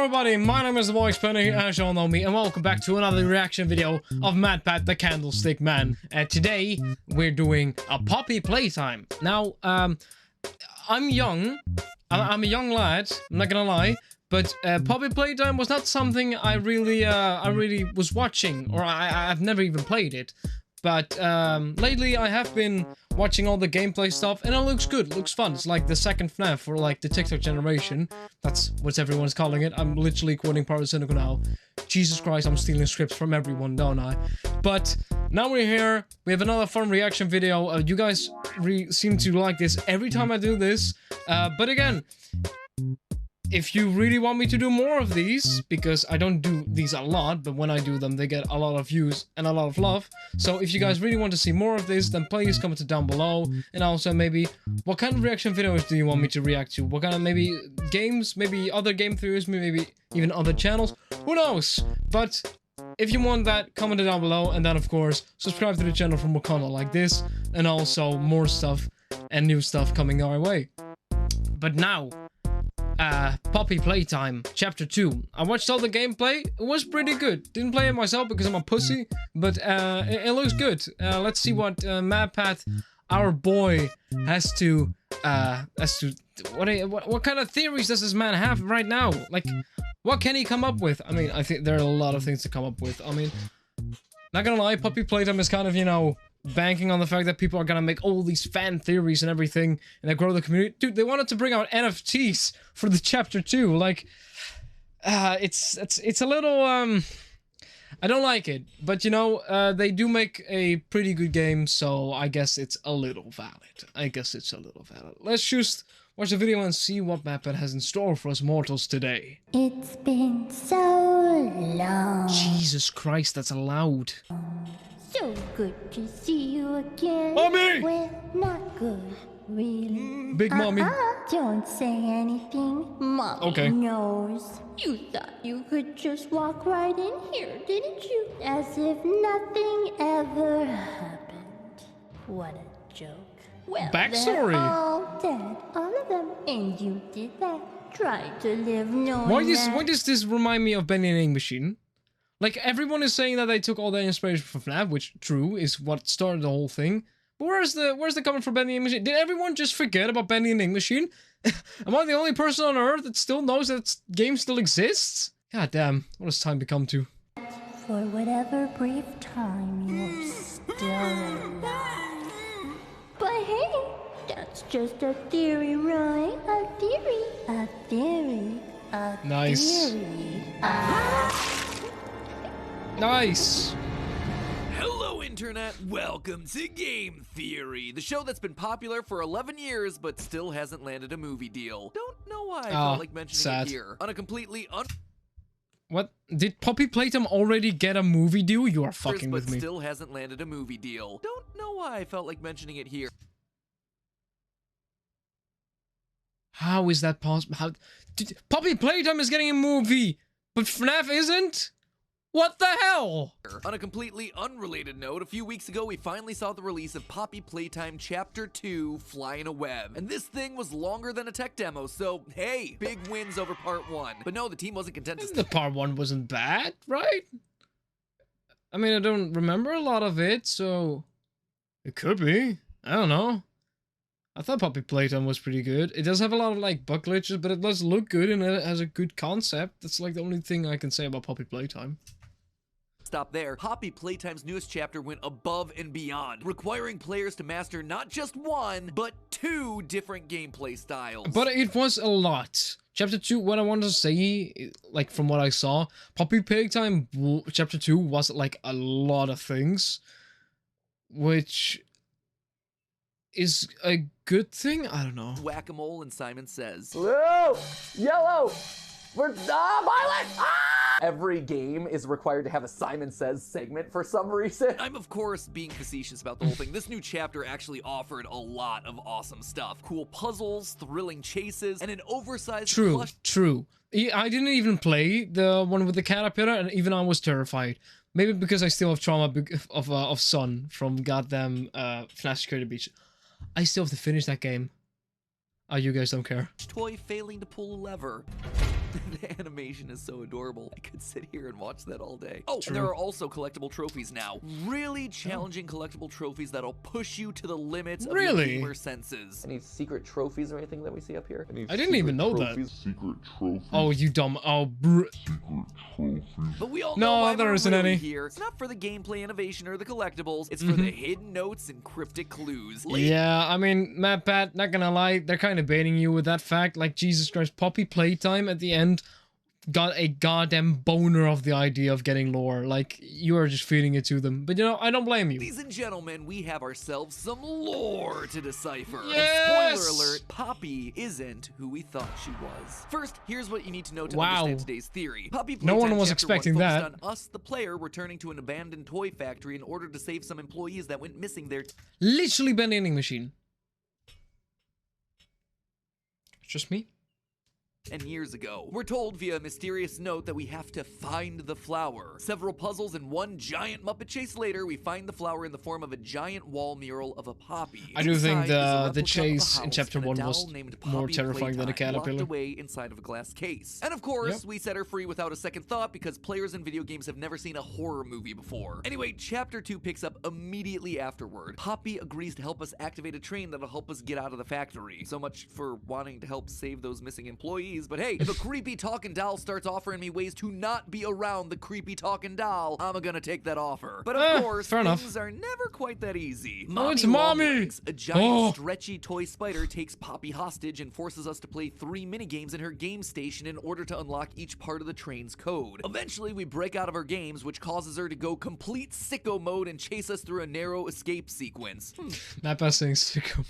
everybody, my name is the Voice Penny, as you all know me, and welcome back to another reaction video of MadPat the Candlestick Man. And today, we're doing a Poppy Playtime. Now, I'm young, I'm a young lad, I'm not gonna lie, but Poppy Playtime was not something I really was watching, or I've never even played it. But lately I have been watching all the gameplay stuff, and it looks good, it looks fun. It's like the second FNAF for like the TikTok generation. That's what everyone's calling it. I'm literally quoting part of Cynical now. Jesus Christ, I'm stealing scripts from everyone, don't I? But now we're here, we have another fun reaction video. You guys seem to like this every time I do this. But again, if you really want me to do more of these, because I don't do these a lot, but when I do them, they get a lot of views and a lot of love. So if you guys really want to see more of this, then please comment it down below. And also maybe, what kind of reaction videos do you want me to react to? What kind of, maybe games, maybe other game theories, maybe even other channels? Who knows? But if you want that, comment it down below. And then, of course, subscribe to the channel for more content like this. And also more stuff and new stuff coming our way. But now, Poppy Playtime, Chapter 2. I watched all the gameplay, it was pretty good. Didn't play it myself because I'm a pussy, but it looks good. Let's see what MadPat, our boy, has to, what kind of theories does this man have right now? Like, what can he come up with? I mean, I think there are a lot of things to come up with. I mean, not gonna lie, Poppy Playtime is kind of, you know, banking on the fact that people are gonna make all these fan theories and everything, and they grow the community. Dude, they wanted to bring out NFTs for the Chapter 2. Like, it's a little, I don't like it. But, you know, they do make a pretty good game, so I guess it's a little valid. Let's just watch the video and see what MadPat has in store for us mortals today. It's been so long. Jesus Christ, that's loud. So good to see you again. Mommy! Well, not good, really. Big mommy. Don't say anything. Mommy Okay. knows. You thought you could just walk right in here, didn't you? As if nothing ever happened. What a joke. Well, Backstory. they're all dead, all of them. And you did that. Tried to live knowing Why does this remind me of Bendy and Machine? Like, everyone is saying that they took all their inspiration from FNAF, which, true, is what started the whole thing. But where's the comment from Bendy and Machine? Did everyone just forget about Bendy and Machine? Am I the only person on Earth that still knows that game still exists? God damn, what has time become to? For whatever brief time you're still alive. But hey, that's just a theory, right? A theory. A theory. A Nice. theory. Nice. Hello Internet, welcome to Game Theory, the show that's been popular for 11 years but still hasn't landed a movie deal. Don't know why I felt like mentioning sad. it here. On a completely What? Did Poppy Playtime already get a movie deal? You are fucking with but me. still hasn't landed a movie deal. Don't know why I felt like mentioning it here. How is that possible? How? Poppy Playtime is getting a movie, but FNAF isn't? What the hell? On a completely unrelated note, a few weeks ago we finally saw the release of Poppy Playtime Chapter 2, Fly in a Web. And this thing was longer than a tech demo, so hey, big wins over Part 1. But no, the team wasn't content to The Part 1 wasn't bad, right? I mean, I don't remember a lot of it, so it could be. I don't know. I thought Poppy Playtime was pretty good. It does have a lot of, like, bug glitches, but it does look good and it has a good concept. That's, like, the only thing I can say about Poppy Playtime. stop there. Poppy Playtime's newest chapter went above and beyond, requiring players to master not just one, but 2 different gameplay styles. But it was a lot. Chapter 2, what I wanted to say, like from what I saw, Poppy Playtime Chapter 2 was like a lot of things, which is a good thing? I don't know. Whack-a-mole, and Simon Says. Blue! Yellow! We're violet! Ah! Every game is required to have a Simon Says segment for some reason. I'm of course being facetious about the whole thing. This new chapter actually offered a lot of awesome stuff. Cool puzzles, thrilling chases, and an oversized True. I didn't even play the one with the caterpillar, and even I was terrified. Maybe because I still have trauma of Sun from goddamn Flash Security Beach. I still have to finish that game. Oh, you guys don't care. Toy failing to pull a lever. The animation is so adorable. I could sit here and watch that all day. Oh, True. and there are also collectible trophies now. Really challenging collectible trophies that'll push you to the limits of your gamer senses. Any secret trophies or anything that we see up here? I didn't even know that. Secret trophies. Oh, you dumb. Oh, But we all No, know why there we're isn't really any. here. It's not for the gameplay innovation or the collectibles. It's for the hidden notes and cryptic clues. yeah, I mean, Matt, Pat, not gonna lie, they're kind of baiting you with that fact. Like, Jesus Christ, Poppy Playtime at the end got a goddamn boner of the idea of getting lore. Like, you are just feeding it to them. But, you know, I don't blame you. Ladies and gentlemen, we have ourselves some lore to decipher. Yes! And spoiler alert, Poppy isn't who we thought she was. First, here's what you need to know to Wow. understand today's theory. Poppy No one Playtime was Chapter expecting 1 that. focused on us, the player, returning to an abandoned toy factory in order to save some employees that went missing there. Literally vending machine. It's just me. And years ago. We're told via a mysterious note that we have to find the flower. Several puzzles and one giant Muppet chase later, we find the flower in the form of a giant wall mural of a poppy. I do think Inside is a the replica of a chase in house chapter and a 1 doll was named more Poppy terrifying than a Playtime, caterpillar. locked away inside of a glass case. And of course, Yep. we set her free without a second thought because players in video games have never seen a horror movie before. Anyway, chapter 2 picks up immediately afterward. Poppy agrees to help us activate a train that'll help us get out of the factory. So much for wanting to help save those missing employees, but hey, if a creepy talking doll starts offering me ways to not be around the creepy talking doll, I'm gonna take that offer. But of course, fair enough. things are never quite that easy. It's Mommy! Longlegs, a giant Oh. stretchy toy spider, takes Poppy hostage and forces us to play 3 minigames in her game station in order to unlock each part of the train's code. Eventually, we break out of our games, which causes her to go complete sicko mode and chase us through a narrow escape sequence. Matt Pat saying sicko.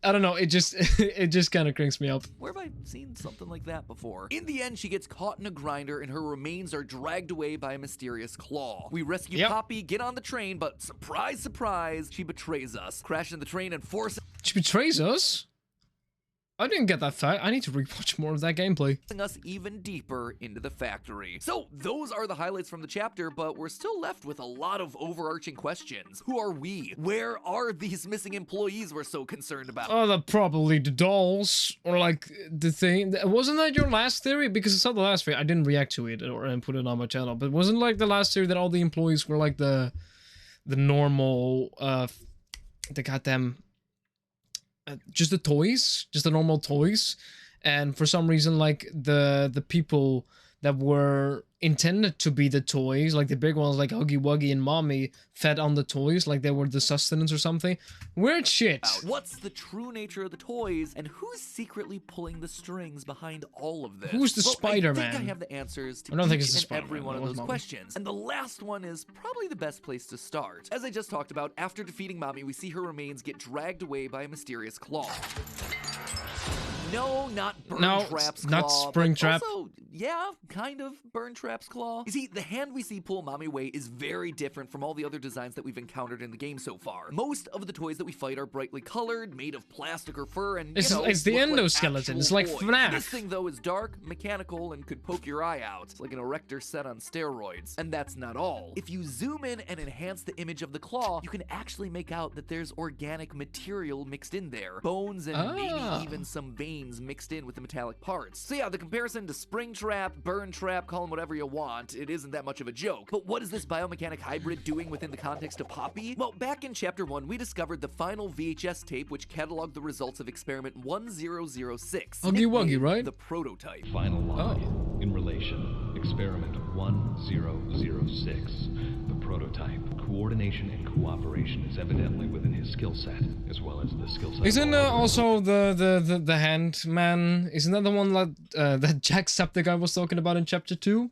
I don't know, it just it just kind of cranks me up. Where have I seen something like that before? In the end, she gets caught in a grinder and her remains are dragged away by a mysterious claw. We rescue Yep. Poppy, get on the train, but surprise, surprise, she betrays us, crashing the train and forcing She betrays us? I didn't get that fact. I need to rewatch more of that gameplay. us even deeper into the factory. So those are the highlights from the chapter, but we're still left with a lot of overarching questions. Who are we? Where are these missing employees we're so concerned about? Oh, they're probably the dolls, or like the thing. Wasn't that your last theory? Because it's not the last theory. I didn't react to it and put it on my channel. But wasn't like the last theory that all the employees were like the normal, the goddamn, just the toys, just the normal toys, and for some reason like the people that were intended to be the toys, like the big ones like Huggy Wuggy and Mommy, fed on the toys like they were the sustenance or something. Weird shit. What's the true nature of the toys, and who's secretly pulling the strings behind all of this? Who's the Well, Spider-Man? I think I have the answers to I don't think each it's the and every Spider-Man. one of That was those Mommy. questions. And the last one is probably the best place to start. As I just talked about, after defeating Mommy, we see her remains get dragged away by a mysterious claw. No, not Burntrap's claw. not Springtrap. But also, yeah, kind of Burntrap's claw. You see, the hand we see pull Mommy away is very different from all the other designs that we've encountered in the game so far. Most of the toys that we fight are brightly colored, made of plastic or fur, and It's the look like endoskeleton. actual It's like toys. FNAF. This thing though is dark, mechanical, and could poke your eye out. It's like an erector set on steroids. And that's not all. If you zoom in and enhance the image of the claw, you can actually make out that there's organic material mixed in there. Bones and maybe even some veins mixed in with the metallic parts. So yeah, the comparison to Springtrap, Burntrap, call them whatever you want, it isn't that much of a joke. But what is this biomechanic hybrid doing within the context of Poppy? Well, back in chapter 1, we discovered the final VHS tape which cataloged the results of experiment 1006. Huggy Wuggy, nicknamed right? The prototype. Final log in relation. Experiment 1006. The prototype. Coordination and cooperation is evidently within his skill set, as well as the skill set. Isn't of all others. also the hand man? Isn't that the one that Jacksepticeye was talking about in chapter 2?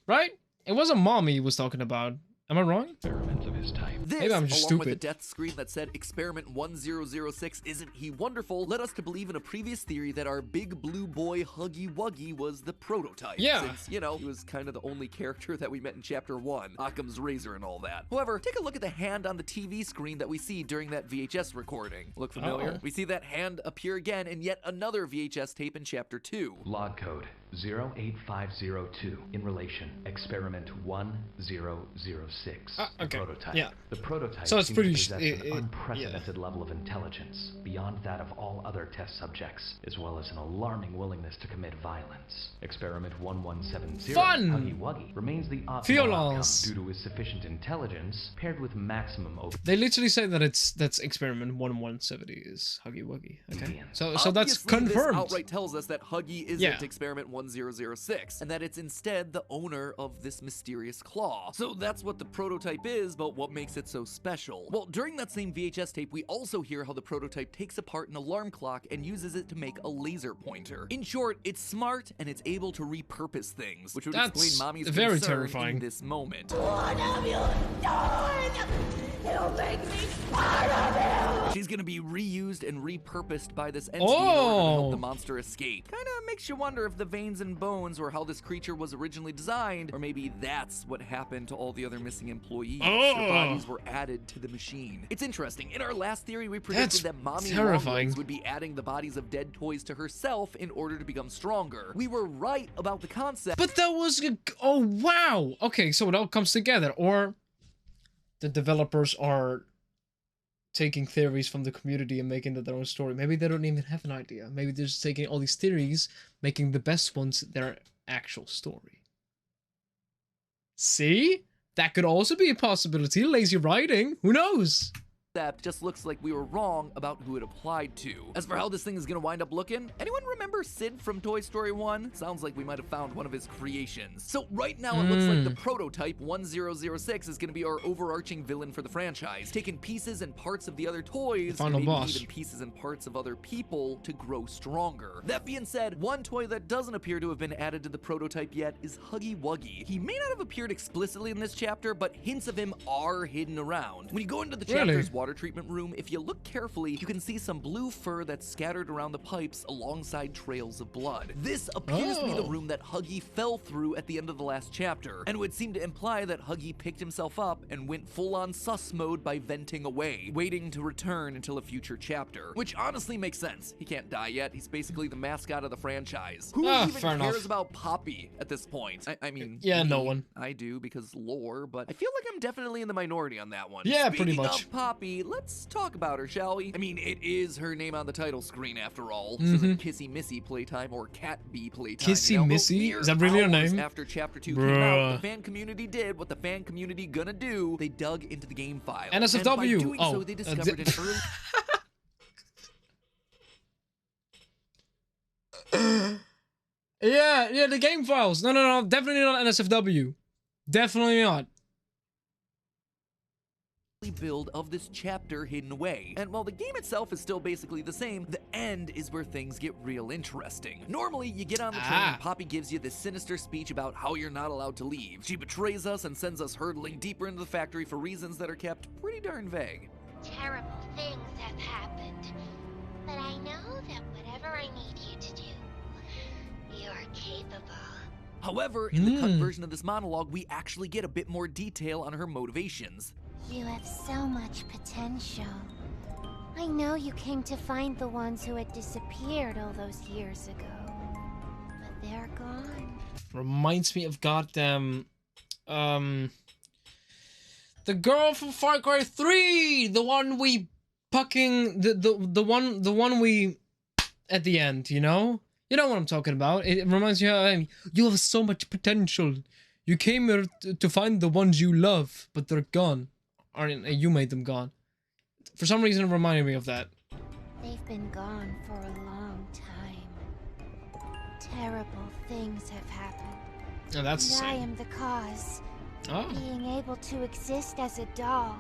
Right? It wasn't Mommy he was talking about. Am I wrong? Experiments of his type? This, Maybe I'm just along with the stupid. death screen that said experiment 1006 isn't he wonderful, led us to believe in a previous theory that our big blue boy Huggy Wuggy was the prototype. Yeah. Since, you know, he was kind of the only character that we met in chapter 1, Occam's razor and all that. However, take a look at the hand on the TV screen that we see during that VHS recording. Look familiar? Oh. We see that hand appear again in yet another VHS tape in chapter 2. Log code 08502 in relation. Experiment 1006. 6, Okay. the prototype. Yeah. The prototype So it's seems pretty to possess an unprecedented level of intelligence, beyond that of all other test subjects, as well as an alarming willingness to commit violence. Experiment 1170, Fun! Huggy Wuggy, remains the optimal Violence. outcome due to his sufficient intelligence, paired with maximum They literally say that that's experiment 1170 is Huggy Wuggy. Okay. So that's Obviously, confirmed. This outright tells us that Huggy isn't Yeah. experiment 1006, and that it's instead the owner of this mysterious claw. So that's what the prototype is, but what makes it so special? Well, during that same VHS tape, we also hear how the prototype takes apart an alarm clock and uses it to make a laser pointer. In short, it's smart and it's able to repurpose things, which would That's explain Mommy's very concern terrifying. in this moment. What have you done? You make me part of you! She's gonna be reused and repurposed by this entity in order to help the monster escape. Kinda makes you wonder if the veins and bones were how this creature was originally designed, or maybe that's what happened to all the other missing employees. Their bodies were added to the machine. It's interesting. In our last theory, we predicted that Mommy terrifying. Longlegs would be adding the bodies of dead toys to herself in order to become stronger. We were right about the concept. But that was oh wow. Okay, so it all comes together, or the developers are taking theories from the community and making it their own story. Maybe they don't even have an idea. Maybe they're just taking all these theories, making the best ones their actual story. See? That could also be a possibility. Lazy writing. Who knows? That just looks like we were wrong about who it applied to. As for how this thing is gonna wind up looking, anyone remember Sid from Toy Story 1? Sounds like we might have found one of his creations. So right now it looks like the prototype 1006 is gonna be our overarching villain for the franchise, taking pieces and parts of the other toys, and maybe even pieces and parts of other people to grow stronger. That being said, one toy that doesn't appear to have been added to the prototype yet is Huggy Wuggy. He may not have appeared explicitly in this chapter, but hints of him are hidden around. When you go into the chapter's water treatment room, if you look carefully, you can see some blue fur that's scattered around the pipes alongside trails of blood. This appears to be the room that Huggy fell through at the end of the last chapter, and would seem to imply that Huggy picked himself up and went full-on sus mode by venting away, waiting to return until a future chapter. Which honestly makes sense. He can't die yet. He's basically the mascot of the franchise. Who even cares about Poppy at this point? I mean, yeah, no one. I do, because lore, but I feel like I'm definitely in the minority on that one. Yeah, Speaking pretty much. of Poppy, let's talk about her, shall we? I mean, it is her name on the title screen after all. This isn't Kissy Missy Playtime or Cat Bee Playtime. Kissy Missy? Is that really her name? After chapter 2 came out, the fan community did what the fan community gonna do. They dug into the game file. NSFW. And by doing so, they discovered an early... Yeah, the game files. No, definitely not NSFW. Definitely not. build of this chapter hidden away. And while the game itself is still basically the same, the end is where things get real interesting. Normally, you get on the train and Poppy gives you this sinister speech about how you're not allowed to leave. She betrays us and sends us hurtling deeper into the factory for reasons that are kept pretty darn vague. Terrible things have happened, but I know that whatever I need you to do, you're capable. However, in the cut version of this monologue, we actually get a bit more detail on her motivations. You have so much potential. I know you came to find the ones who had disappeared all those years ago, but they're gone. Reminds me of goddamn, the girl from Far Cry 3, the one we fucking, the one we, at the end, you know? You know what I'm talking about. It reminds me of, you have so much potential. You came here to find the ones you love, but they're gone. Or you made them gone. For some reason, it reminded me of that. They've been gone for a long time. Terrible things have happened. Oh, that's the And I same. am the cause. Oh. Being able to exist as a doll,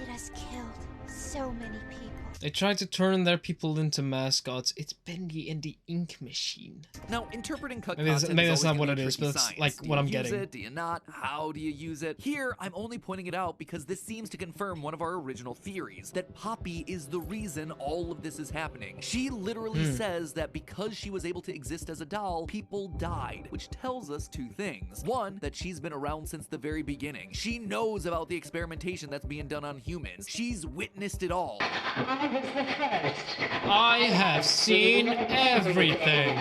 it has killed so many people. They tried to turn their people into mascots. It's Bendy and the Ink Machine. Now, interpreting cut Maybe content that's is not always what gonna it be is, tricky but it's science. like Do what you I'm use getting. it? Do you not? How do you use it? Here, I'm only pointing it out because this seems to confirm one of our original theories, that Poppy is the reason all of this is happening. She literally says that because she was able to exist as a doll, people died, which tells us two things. One, that she's been around since the very beginning. She knows about the experimentation that's being done on humans. She's witnessed it all. I was the first. I have seen everything.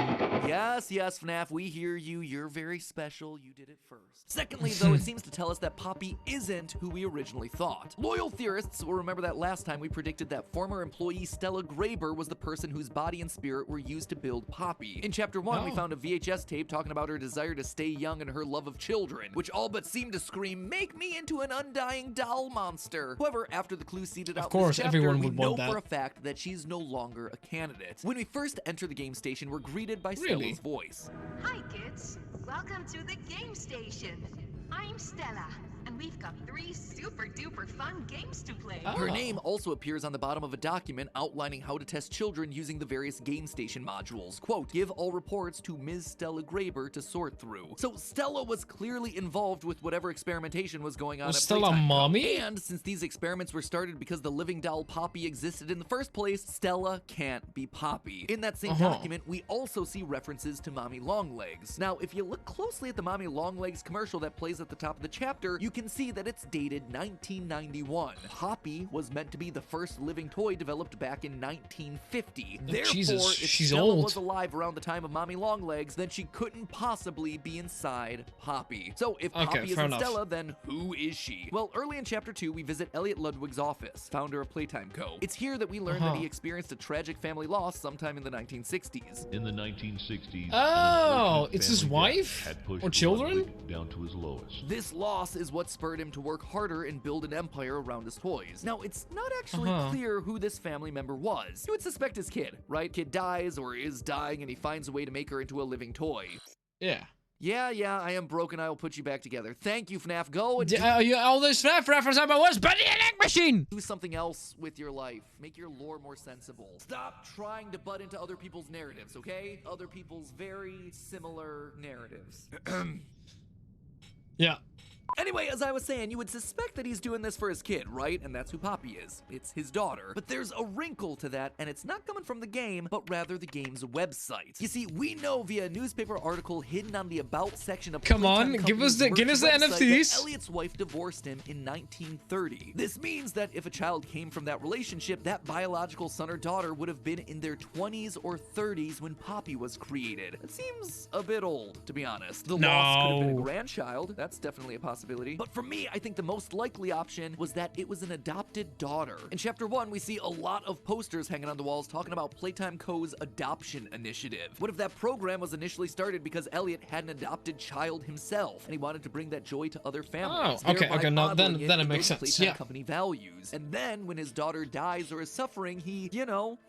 Yes, yes, FNAF, we hear you. You're very special. You did it first. Secondly, though, it seems to tell us that Poppy isn't who we originally thought. Loyal theorists will remember that last time we predicted that former employee Stella Graber was the person whose body and spirit were used to build Poppy. In Chapter 1, we found a VHS tape talking about her desire to stay young and her love of children, which all but seemed to scream, "Make me into an undying doll monster." However, after the clues seeded out course, this chapter, everyone we would know want that. for a fact that she's no longer a candidate. When we first enter the game station, we're greeted by Really? Stella's voice. Hi kids, welcome to the game station. I'm Stella, and we've got 3 super duper fun games to play. Her name also appears on the bottom of a document outlining how to test children using the various game station modules. Quote, "Give all reports to Ms. Stella Graber to sort through." So Stella was clearly involved with whatever experimentation was going on Was at Stella Playtime. mommy? And since these experiments were started because the living doll Poppy existed in the first place, Stella can't be Poppy. In that same document, we also see references to Mommy Longlegs. Now, if you look closely at the Mommy Longlegs commercial that plays at the top of the chapter, you can see that it's dated 1991. Poppy was meant to be the first living toy developed back in 1950. Therefore, Jesus, if she's Stella old. was alive around the time of Mommy Longlegs, then she couldn't possibly be inside Poppy. So if Okay, Poppy fair isn't enough. Stella, then who is she? Well, early in Chapter 2, we visit Elliot Ludwig's office, founder of Playtime Co. It's here that we learn that he experienced a tragic family loss sometime in the 1960s. In the 1960s, Oh, an it's his unfortunate family wife? death had pushed Or children? Ludwig down to his lowest. This loss is what spurred him to work harder and build an empire around his toys. Now, it's not actually clear who this family member was. You would suspect his kid, right? Kid dies or is dying and he finds a way to make her into a living toy. Yeah. Yeah, I am broken. I will put you back together. Thank you, FNAF. Go and All this FNAF reference about was Bendy and Egg Machine! do something else with your life. Make your lore more sensible. Stop trying to butt into other people's narratives, okay? Other people's very similar narratives. Yeah. Anyway, as I was saying, you would suspect that he's doing this for his kid, right? And that's who Poppy is. It's his daughter. But there's a wrinkle to that, and it's not coming from the game, but rather the game's website. You see, we know via a newspaper article hidden on the About section of Come on, Playtime give us the Company's merch website NFTs. that Elliot's wife divorced him in 1930. This means that if a child came from that relationship, that biological son or daughter would have been in their 20s or 30s when Poppy was created. It seems a bit old, to be honest. The loss could have been a grandchild. That's definitely a possibility. But for me, I think the most likely option was that it was an adopted daughter. In Chapter 1, we see a lot of posters hanging on the walls talking about Playtime Co.'s adoption initiative. What if that program was initially started because Elliot had an adopted child himself, and he wanted to bring that joy to other families? Oh, okay, thereby now then honoring it in makes those sense, Playtime yeah. Company values. And then, when his daughter dies or is suffering, he,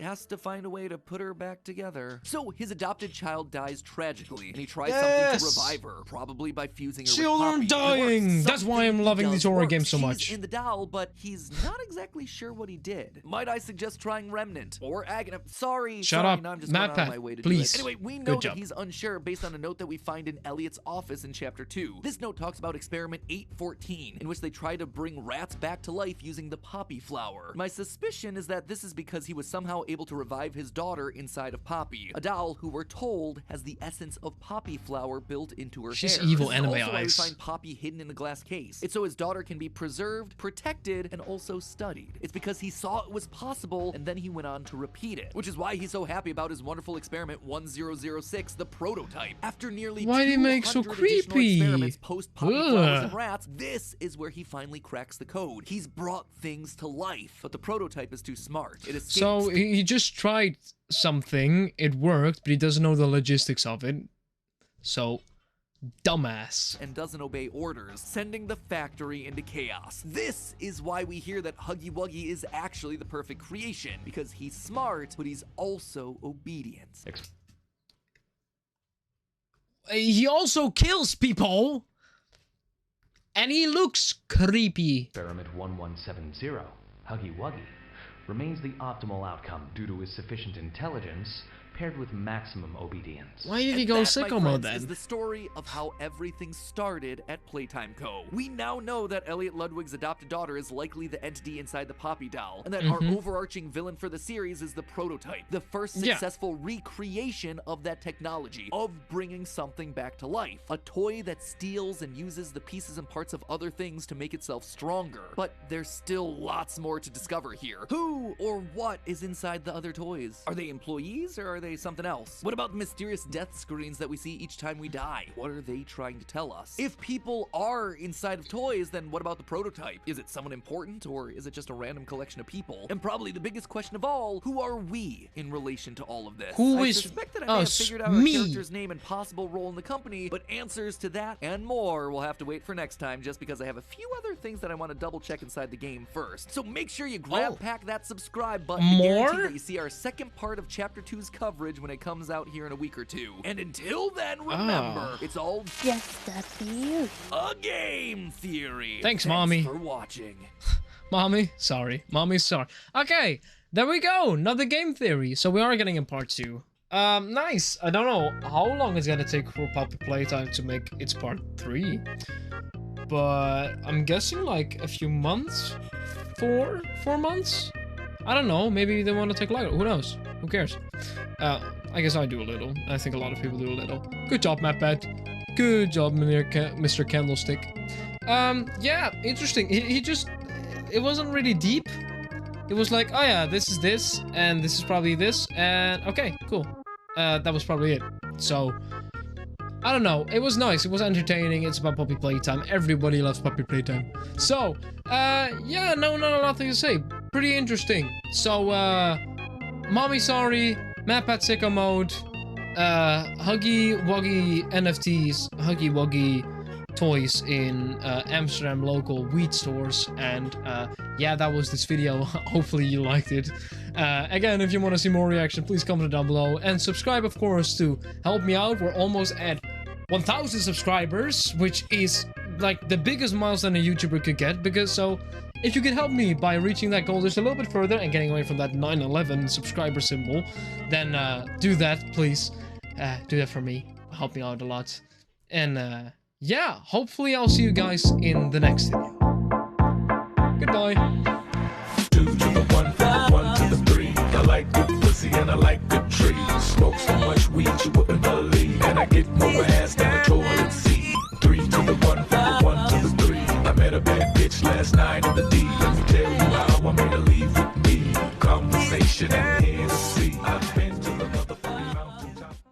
has to find a way to put her back together. So, his adopted child dies tragically, and he tries something to revive her, probably by fusing her Children with Poppy. It dying! works. That's why I'm Something loving he these does horror works. games so She's much. in the doll, but he's not exactly sure what he did. Might I suggest trying Remnant or Agony? Sorry, Shut up. no, I'm just going out of MatPat, my way to please. do it. Anyway, we know Good that job. he's unsure based on a note that we find in Elliot's office in Chapter 2. This note talks about Experiment 814, in which they try to bring rats back to life using the poppy flower. My suspicion is that this is because he was somehow able to revive his daughter inside of Poppy, a doll who we're told has the essence of poppy flower built into her She's hair. evil This is anime also why we eyes. find Poppy hidden in a glass case. It's so his daughter can be preserved, protected, and also studied. It's because he saw it was possible, and then he went on to repeat it, which is why he's so happy about his wonderful experiment 1006, the prototype. After nearly Why they make so 200 additional creepy? experiments post poppy flowers Ugh. and rats, this is where he finally cracks the code. He's brought things to life, but the prototype is too smart. It escapes. So he just tried something, it worked, but he doesn't know the logistics of it. So, dumbass. And doesn't obey orders, sending the factory into chaos. This is why we hear that Huggy Wuggy is actually the perfect creation, because he's smart, but he's also obedient. He also kills people! And he looks creepy. Experiment 1170, Huggy Wuggy, remains the optimal outcome due to his sufficient intelligence, paired with maximum obedience. Why did he And go that, sicko my mode friends, is then? the story of how everything started at Playtime Co. We now know that Elliot Ludwig's adopted daughter is likely the entity inside the Poppy doll, and that our overarching villain for the series is the prototype, the first successful recreation of that technology, of bringing something back to life. A toy that steals and uses the pieces and parts of other things to make itself stronger. But there's still lots more to discover here. Who or what is inside the other toys? Are they employees or are they something else? What about the mysterious death screens that we see each time we die? What are they trying to tell us? If people are inside of toys, then what about the prototype? Is it someone important or is it just a random collection of people? And probably the biggest question of all, who are we in relation to all of this? Who I is suspect that I may have us? figured out our Me. character's name and possible role in the company, but answers to that and more will have to wait for next time, just because I have a few other things that I want to double check inside the game first. So make sure you grab pack that subscribe button to guarantee that you see our second part of Chapter 2's coverage when it comes out here in a week or two. And until then, remember, it's all Just a theory. a game theory. Thanks, Mommy. for watching. Mommy, sorry. Mommy, sorry. Okay, there we go. Another game theory. So we are getting in part 2. Nice. I don't know how long it's gonna take for Poppy Playtime to make its part 3. But I'm guessing like a few months? 4 months? I don't know. Maybe they want to take longer. Who knows? Who cares? I guess I do a little. I think a lot of people do a little. Good job, MatPat. Good job, Mr. Candlestick. Yeah, interesting. He just... It wasn't really deep. It was like, oh yeah, this is this, and this is probably this, and okay, cool. That was probably it. So, I don't know. It was nice. It was entertaining. It's about Poppy Playtime. Everybody loves Poppy Playtime. So, yeah, no, not a lot to say. Pretty interesting. So, Mommy Sorry, MatPat Sicko Mode, Huggy Wuggy NFTs, Huggy Wuggy toys in Amsterdam local weed stores, and yeah, that was this video. Hopefully you liked it. Again, if you want to see more reaction, please comment down below and subscribe, of course, to help me out. We're almost at 1,000 subscribers, which is like the biggest milestone a YouTuber could get, because so if you could help me by reaching that goal just a little bit further and getting away from that 911 subscriber symbol, then do that, please. Do that for me. Help me out a lot. And yeah, hopefully I'll see you guys in the next video. Goodbye. 2 to the 1, 1 to the 3. I like good pussy and I like good trees. Smoke so much weed you wouldn't believe, and I get more ass than a toilet seat. 3 to the 1, 1 to the 3. I met a bad bitch last night in the D. Let me tell you how I made her leave with me. Conversation and